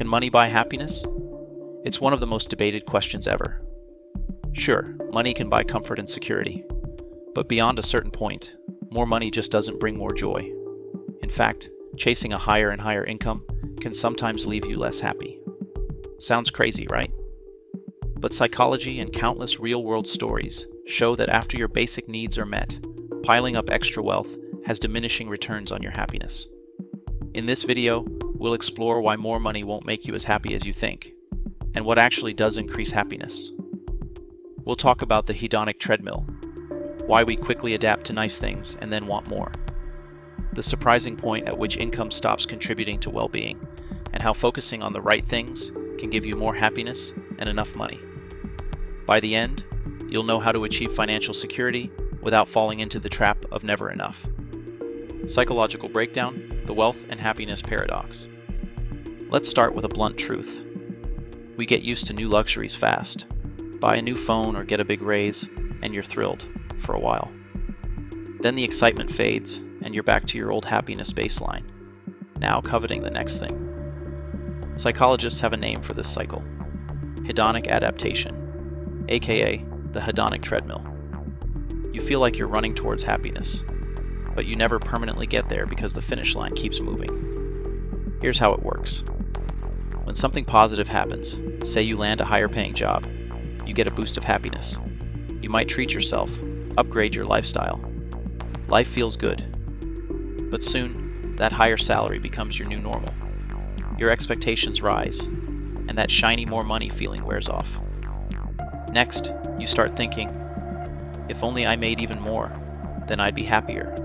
Can money buy happiness? It's one of the most debated questions ever. Sure, money can buy comfort and security, but beyond a certain point, more money just doesn't bring more joy. In fact, chasing a higher and higher income can sometimes leave you less happy. Sounds crazy, right? But psychology and countless real-world stories show that after your basic needs are met, piling up extra wealth has diminishing returns on your happiness. In this video, we'll explore why more money won't make you as happy as you think, and what actually does increase happiness. We'll talk about the hedonic treadmill, why we quickly adapt to nice things and then want more, the surprising point at which income stops contributing to well-being, and how focusing on the right things can give you more happiness and enough money. By the end, you'll know how to achieve financial security without falling into the trap of never enough. Psychological breakdown, the wealth and happiness paradox. Let's start with a blunt truth. We get used to new luxuries fast. Buy a new phone or get a big raise, and you're thrilled for a while. Then the excitement fades, and you're back to your old happiness baseline, now coveting the next thing. Psychologists have a name for this cycle: hedonic adaptation, aka the hedonic treadmill. You feel like you're running towards happiness, but you never permanently get there because the finish line keeps moving. Here's how it works. When something positive happens, say you land a higher paying job, you get a boost of happiness. You might treat yourself, upgrade your lifestyle. Life feels good. But soon, that higher salary becomes your new normal. Your expectations rise, and that shiny more money feeling wears off. Next, you start thinking, if only I made even more, then I'd be happier.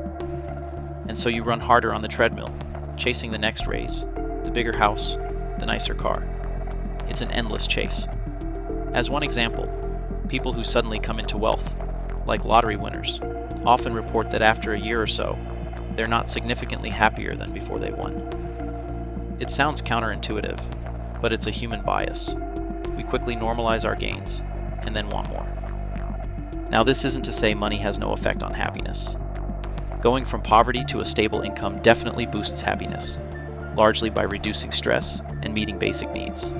And so you run harder on the treadmill, chasing the next raise, the bigger house, the nicer car. It's an endless chase. As one example, people who suddenly come into wealth, like lottery winners, often report that after a year or so, they're not significantly happier than before they won. It sounds counterintuitive, but it's a human bias. We quickly normalize our gains, and then want more. Now, this isn't to say money has no effect on happiness. Going from poverty to a stable income definitely boosts happiness, largely by reducing stress and meeting basic needs.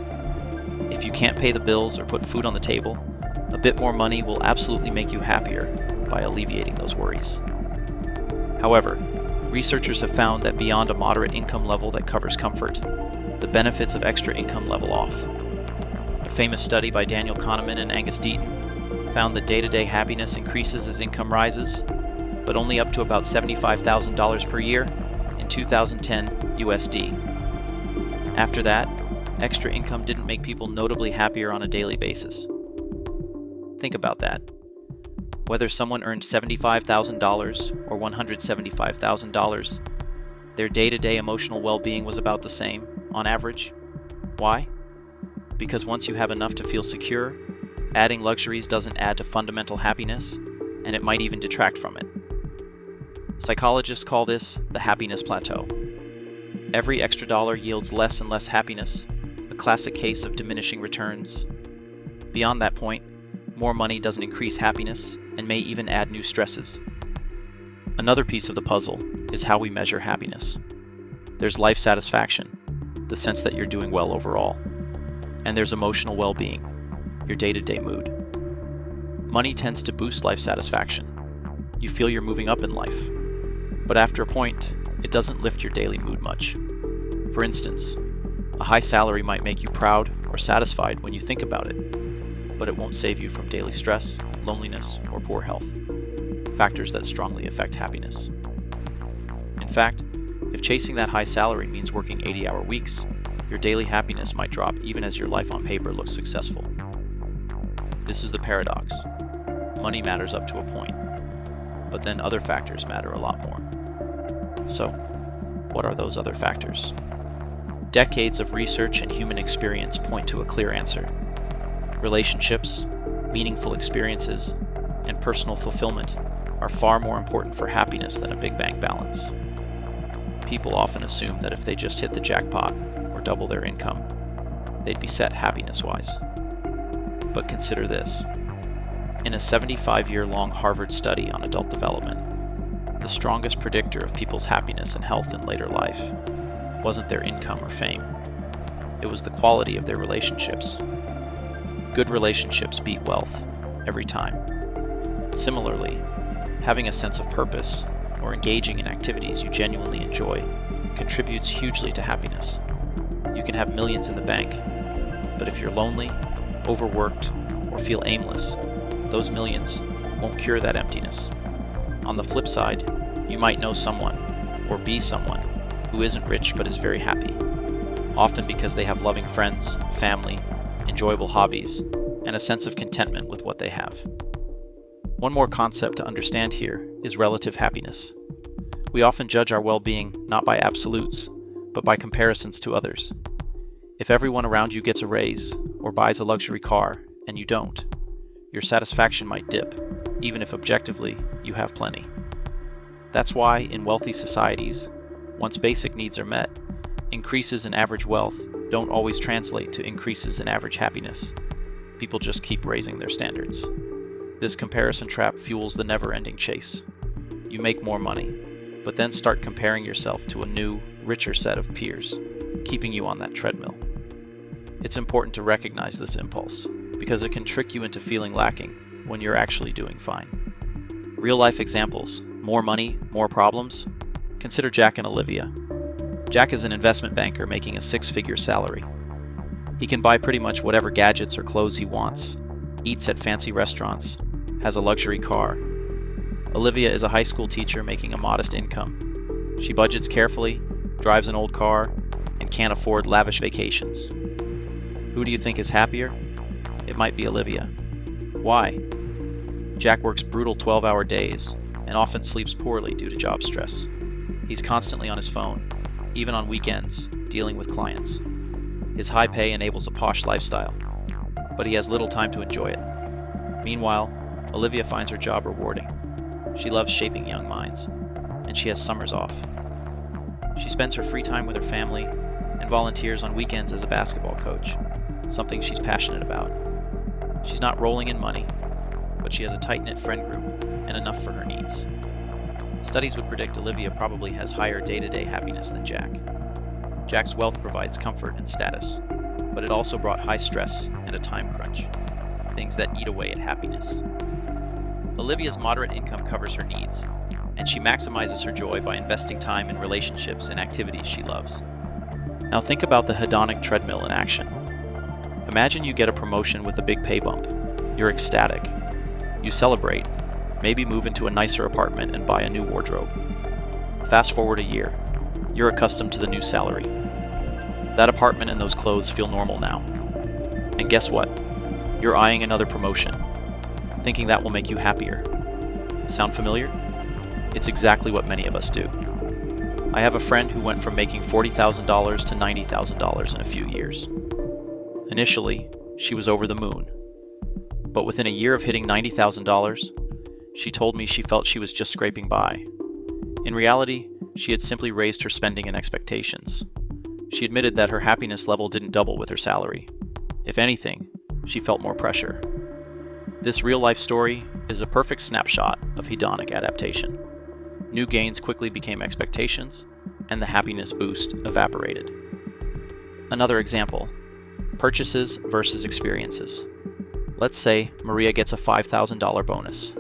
If you can't pay the bills or put food on the table, a bit more money will absolutely make you happier by alleviating those worries. However, researchers have found that beyond a moderate income level that covers comfort, the benefits of extra income level off. A famous study by Daniel Kahneman and Angus Deaton found that day-to-day happiness increases as income rises, but only up to about $75,000 per year in 2010 USD. After that, extra income didn't make people notably happier on a daily basis. Think about that. Whether someone earned $75,000 or $175,000, their day-to-day emotional well-being was about the same, on average. Why? Because once you have enough to feel secure, adding luxuries doesn't add to fundamental happiness, and it might even detract from it. Psychologists call this the happiness plateau. Every extra dollar yields less and less happiness, a classic case of diminishing returns. Beyond that point, more money doesn't increase happiness and may even add new stresses. Another piece of the puzzle is how we measure happiness. There's life satisfaction, the sense that you're doing well overall. And there's emotional well-being, your day-to-day mood. Money tends to boost life satisfaction. You feel you're moving up in life. But after a point, it doesn't lift your daily mood much. For instance, a high salary might make you proud or satisfied when you think about it, but it won't save you from daily stress, loneliness, or poor health, factors that strongly affect happiness. In fact, if chasing that high salary means working 80-hour weeks, your daily happiness might drop even as your life on paper looks successful. This is the paradox. Money matters up to a point, but then other factors matter a lot more. So, what are those other factors? Decades of research and human experience point to a clear answer. Relationships, meaningful experiences, and personal fulfillment are far more important for happiness than a big bank balance. People often assume that if they just hit the jackpot or double their income, they'd be set happiness-wise. But consider this. In a 75-year-long Harvard study on adult development, the strongest predictor of people's happiness and health in later life wasn't their income or fame. it was the quality of their relationships. Good relationships beat wealth every time. Similarly, having a sense of purpose or engaging in activities you genuinely enjoy contributes hugely to happiness. You can have millions in the bank, but if you're lonely, overworked, or feel aimless, those millions won't cure that emptiness. On the flip side, you might know someone, or be someone, who isn't rich but is very happy, often because they have loving friends, family, enjoyable hobbies, and a sense of contentment with what they have. One more concept to understand here is relative happiness. We often judge our well-being not by absolutes, but by comparisons to others. If everyone around you gets a raise or buys a luxury car and you don't, your satisfaction might dip, even if objectively you have plenty. That's why in wealthy societies, once basic needs are met, increases in average wealth don't always translate to increases in average happiness. People just keep raising their standards. This comparison trap fuels the never-ending chase. You make more money, but then start comparing yourself to a new, richer set of peers, keeping you on that treadmill. It's important to recognize this impulse, because it can trick you into feeling lacking when you're actually doing fine. Real-life examples: more money, more problems? Consider Jack and Olivia. Jack is an investment banker making a six-figure salary. He can buy pretty much whatever gadgets or clothes he wants, eats at fancy restaurants, has a luxury car. Olivia is a high school teacher making a modest income. She budgets carefully, drives an old car, and can't afford lavish vacations. Who do you think is happier? It might be Olivia. Why? Jack works brutal 12-hour days and often sleeps poorly due to job stress. He's constantly on his phone, even on weekends, dealing with clients. His high pay enables a posh lifestyle, but he has little time to enjoy it. Meanwhile, Olivia finds her job rewarding. She loves shaping young minds, and she has summers off. She spends her free time with her family and volunteers on weekends as a basketball coach, something she's passionate about. She's not rolling in money, but she has a tight-knit friend group and enough for her needs. Studies would predict Olivia probably has higher day-to-day happiness than Jack. Jack's wealth provides comfort and status, but it also brought high stress and a time crunch, things that eat away at happiness. Olivia's moderate income covers her needs, and she maximizes her joy by investing time in relationships and activities she loves. Now think about the hedonic treadmill in action. Imagine you get a promotion with a big pay bump. You're ecstatic. You celebrate, maybe move into a nicer apartment and buy a new wardrobe. Fast forward a year. You're accustomed to the new salary. That apartment and those clothes feel normal now. And guess what? You're eyeing another promotion, thinking that will make you happier. Sound familiar? It's exactly what many of us do. I have a friend who went from making $40,000 to $90,000 in a few years. Initially, she was over the moon. But within a year of hitting $90,000, she told me she felt she was just scraping by. In reality, she had simply raised her spending and expectations. She admitted that her happiness level didn't double with her salary. If anything, she felt more pressure. This real-life story is a perfect snapshot of hedonic adaptation. New gains quickly became expectations, and the happiness boost evaporated. Another example: purchases versus experiences. Let's say Maria gets a $5,000 bonus.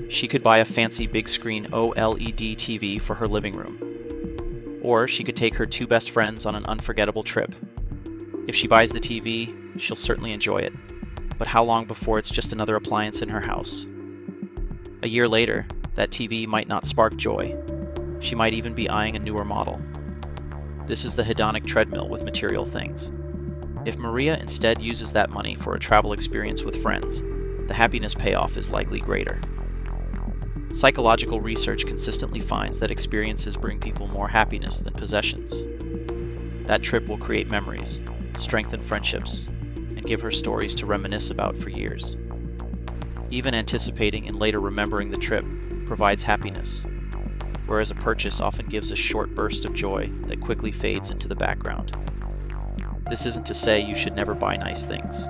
She could buy a fancy big screen OLED TV for her living room. Or she could take her two best friends on an unforgettable trip. If she buys the TV, she'll certainly enjoy it. But how long before it's just another appliance in her house? A year later, that TV might not spark joy. She might even be eyeing a newer model. This is the hedonic treadmill with material things. If Maria instead uses that money for a travel experience with friends, the happiness payoff is likely greater. Psychological research consistently finds that experiences bring people more happiness than possessions. That trip will create memories, strengthen friendships, and give her stories to reminisce about for years. Even anticipating and later remembering the trip provides happiness, whereas a purchase often gives a short burst of joy that quickly fades into the background. This isn't to say you should never buy nice things,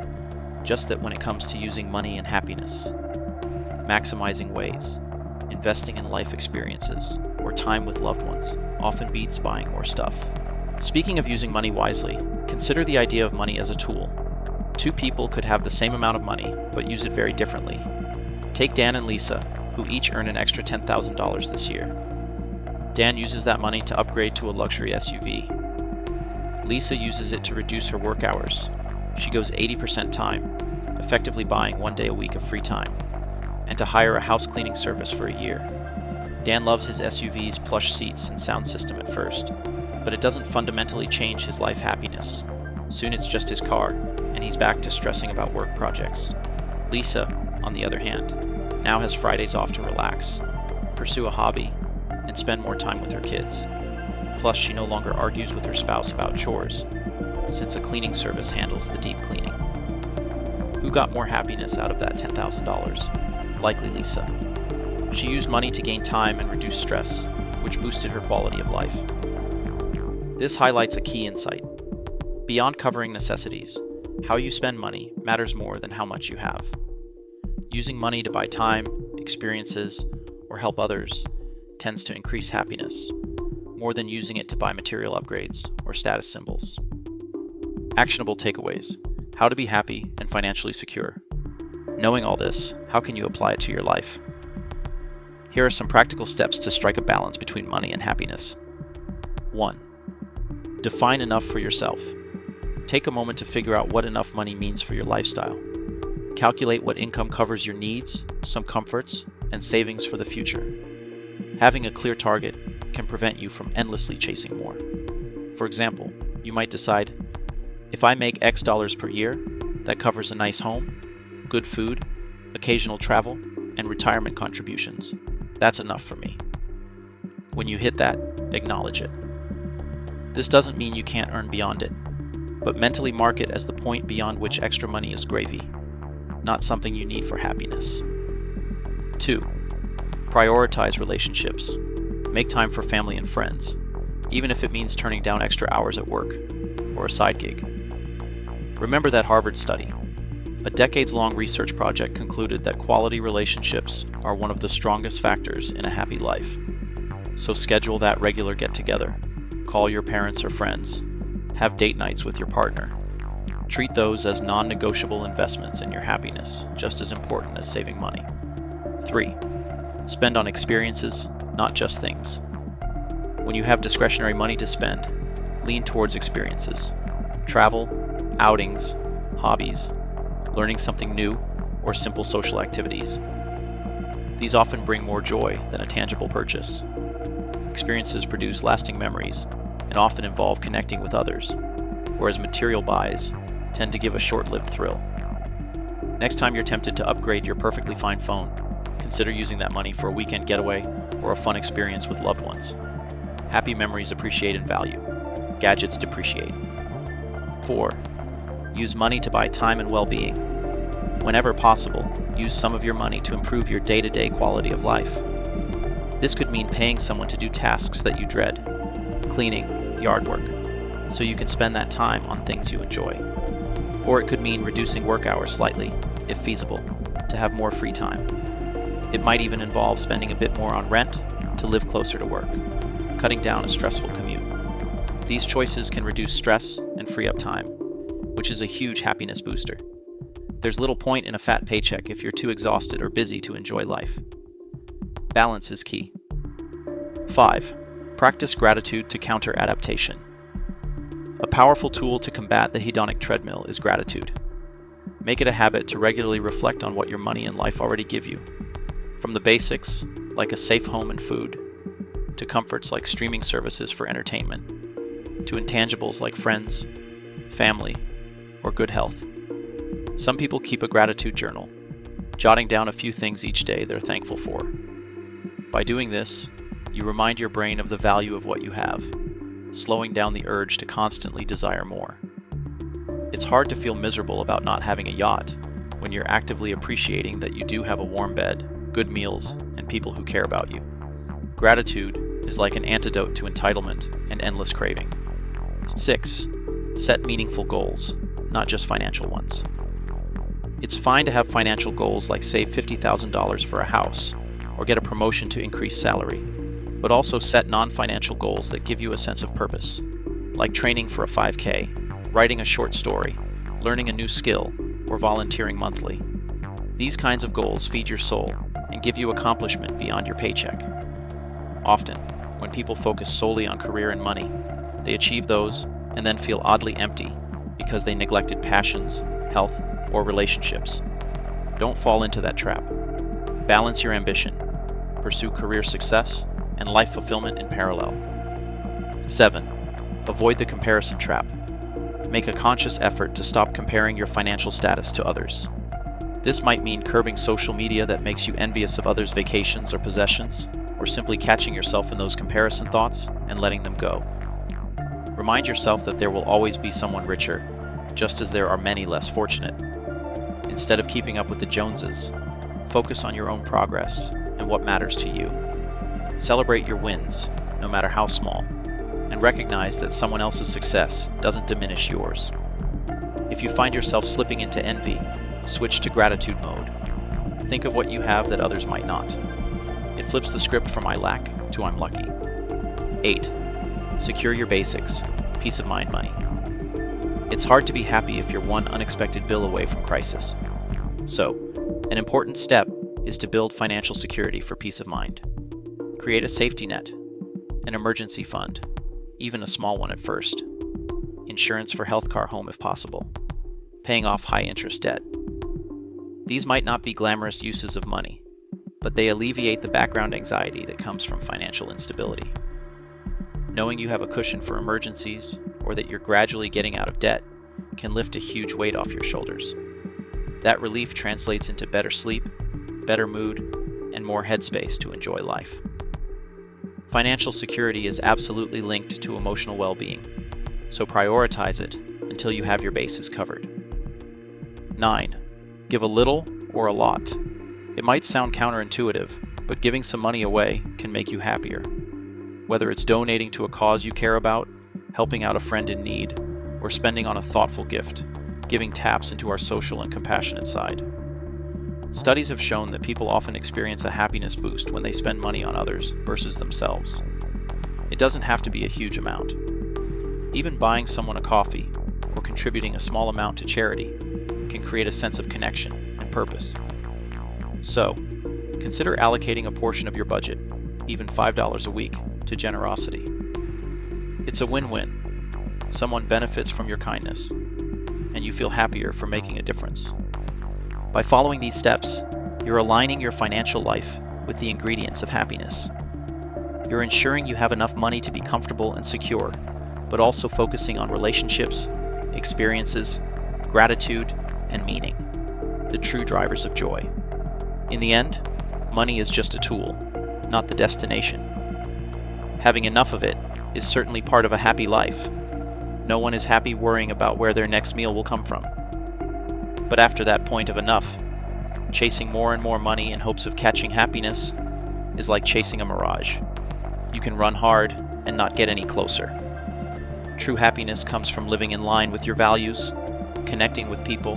just that when it comes to using money and happiness, maximizing ways, investing in life experiences, or time with loved ones often beats buying more stuff. Speaking of using money wisely, consider the idea of money as a tool. Two people could have the same amount of money, but use it very differently. Take Dan and Lisa, who each earn an extra $10,000 this year. Dan uses that money to upgrade to a luxury SUV. Lisa uses it to reduce her work hours. She goes 80% time, effectively buying 1 day a week of free time, and to hire a house cleaning service for a year. Dan loves his SUV's plush seats and sound system at first, but it doesn't fundamentally change his life happiness. Soon it's just his car, and he's back to stressing about work projects. Lisa, on the other hand, now has Fridays off to relax, pursue a hobby, and spend more time with her kids. Plus, she no longer argues with her spouse about chores, since a cleaning service handles the deep cleaning. Who got more happiness out of that $10,000? Likely Lisa. She used money to gain time and reduce stress, which boosted her quality of life. This highlights a key insight. Beyond covering necessities, how you spend money matters more than how much you have. Using money to buy time, experiences, or help others tends to increase happiness, more than using it to buy material upgrades or status symbols. Actionable takeaways: how to be happy and financially secure. Knowing all this, how can you apply it to your life? Here are some practical steps to strike a balance between money and happiness. 1. Define enough for yourself. Take a moment to figure out what enough money means for your lifestyle. Calculate what income covers your needs, some comforts, and savings for the future. Having a clear target can prevent you from endlessly chasing more. For example, you might decide, if I make X dollars per year, that covers a nice home, good food, occasional travel, and retirement contributions. That's enough for me. When you hit that, acknowledge it. This doesn't mean you can't earn beyond it, but mentally mark it as the point beyond which extra money is gravy, not something you need for happiness. 2. Prioritize relationships. Make time for family and friends, even if it means turning down extra hours at work or a side gig. Remember that Harvard study. A decades-long research project concluded that quality relationships are one of the strongest factors in a happy life. So schedule that regular get-together. Call your parents or friends. Have date nights with your partner. Treat those as non-negotiable investments in your happiness, just as important as saving money. 3. Spend on experiences, not just things. When you have discretionary money to spend, lean towards experiences. Travel, outings, hobbies, learning something new, or simple social activities. These often bring more joy than a tangible purchase. Experiences produce lasting memories and often involve connecting with others, whereas material buys tend to give a short-lived thrill. Next time you're tempted to upgrade your perfectly fine phone, consider using that money for a weekend getaway or a fun experience with loved ones. Happy memories appreciate in value. Gadgets depreciate. 4. Use money to buy time and well-being. Whenever possible, use some of your money to improve your day-to-day quality of life. This could mean paying someone to do tasks that you dread, cleaning, yard work, so you can spend that time on things you enjoy. Or it could mean reducing work hours slightly, if feasible, to have more free time. It might even involve spending a bit more on rent to live closer to work, cutting down a stressful commute. These choices can reduce stress and free up time, which is a huge happiness booster. There's little point in a fat paycheck if you're too exhausted or busy to enjoy life. Balance is key. 5. Practice gratitude to counter adaptation. A powerful tool to combat the hedonic treadmill is gratitude. Make it a habit to regularly reflect on what your money and life already give you. From the basics, like a safe home and food, to comforts like streaming services for entertainment, to intangibles like friends, family, or good health. Some people keep a gratitude journal, jotting down a few things each day they're thankful for. By doing this, you remind your brain of the value of what you have, slowing down the urge to constantly desire more. It's hard to feel miserable about not having a yacht when you're actively appreciating that you do have a warm bed, good meals, and people who care about you. Gratitude is like an antidote to entitlement and endless craving. 6. Set meaningful goals, not just financial ones. It's fine to have financial goals like save $50,000 for a house or get a promotion to increase salary, but also set non-financial goals that give you a sense of purpose. like training for a 5K, writing a short story, learning a new skill, or volunteering monthly. These kinds of goals feed your soul and give you accomplishment beyond your paycheck. Often, when people focus solely on career and money, they achieve those and then feel oddly empty because they neglected passions, health, or relationships. Don't fall into that trap. Balance your ambition, pursue career success, and life fulfillment in parallel. 7. Avoid the comparison trap. Make a conscious effort to stop comparing your financial status to others. This might mean curbing social media that makes you envious of others' vacations or possessions, or simply catching yourself in those comparison thoughts and letting them go. Remind yourself that there will always be someone richer, just as there are many less fortunate. Instead of keeping up with the Joneses, focus on your own progress and what matters to you. Celebrate your wins, no matter how small, and recognize that someone else's success doesn't diminish yours. If you find yourself slipping into envy, switch to gratitude mode. Think of what you have that others might not. It flips the script from I lack to I'm lucky. 8. Secure your basics, peace of mind money. It's hard to be happy if you're one unexpected bill away from crisis. So, an important step is to build financial security for peace of mind. Create a safety net, an emergency fund, even a small one at first. Insurance for health, car, home if possible. Paying off high-interest debt. These might not be glamorous uses of money, but they alleviate the background anxiety that comes from financial instability. Knowing you have a cushion for emergencies, or that you're gradually getting out of debt, can lift a huge weight off your shoulders. That relief translates into better sleep, better mood, and more headspace to enjoy life. Financial security is absolutely linked to emotional well-being, so prioritize it until you have your bases covered. 9. Give a little or a lot. It might sound counterintuitive, but giving some money away can make you happier. Whether it's donating to a cause you care about, helping out a friend in need, or spending on a thoughtful gift, giving taps into our social and compassionate side. Studies have shown that people often experience a happiness boost when they spend money on others versus themselves. It doesn't have to be a huge amount. Even buying someone a coffee or contributing a small amount to charity can create a sense of connection and purpose. So, consider allocating a portion of your budget, even $5 a week, to generosity. It's a win-win. Someone benefits from your kindness, and you feel happier for making a difference. By following these steps, you're aligning your financial life with the ingredients of happiness. You're ensuring you have enough money to be comfortable and secure, but also focusing on relationships, experiences, gratitude, and meaning, the true drivers of joy. In the end, money is just a tool, not the destination. Having enough of it is certainly part of a happy life. No one is happy worrying about where their next meal will come from. But after that point of enough, chasing more and more money in hopes of catching happiness is like chasing a mirage. You can run hard and not get any closer. True happiness comes from living in line with your values, connecting with people,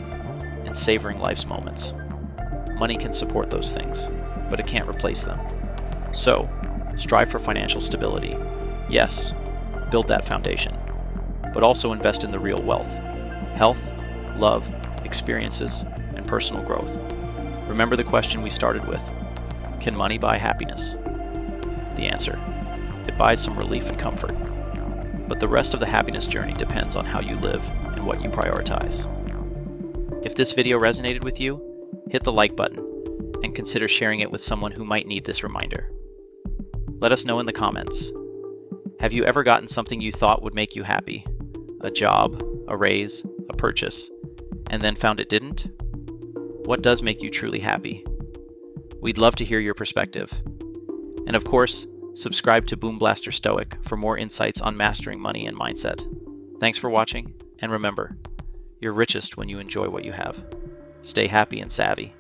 and savoring life's moments. Money can support those things, but it can't replace them. So, strive for financial stability. Yes, build that foundation, but also invest in the real wealth: health, love, experiences, and personal growth. Remember the question we started with: can money buy happiness? The answer: it buys some relief and comfort. But the rest of the happiness journey depends on how you live and what you prioritize. If this video resonated with you, hit the like button and consider sharing it with someone who might need this reminder. Let us know in the comments. Have you ever gotten something you thought would make you happy? A job, a raise, a purchase, and then found it didn't? What does make you truly happy? We'd love to hear your perspective. And of course, subscribe to Boom Blaster Stoic for more insights on mastering money and mindset. Thanks for watching, and remember, you're richest when you enjoy what you have. Stay happy and savvy.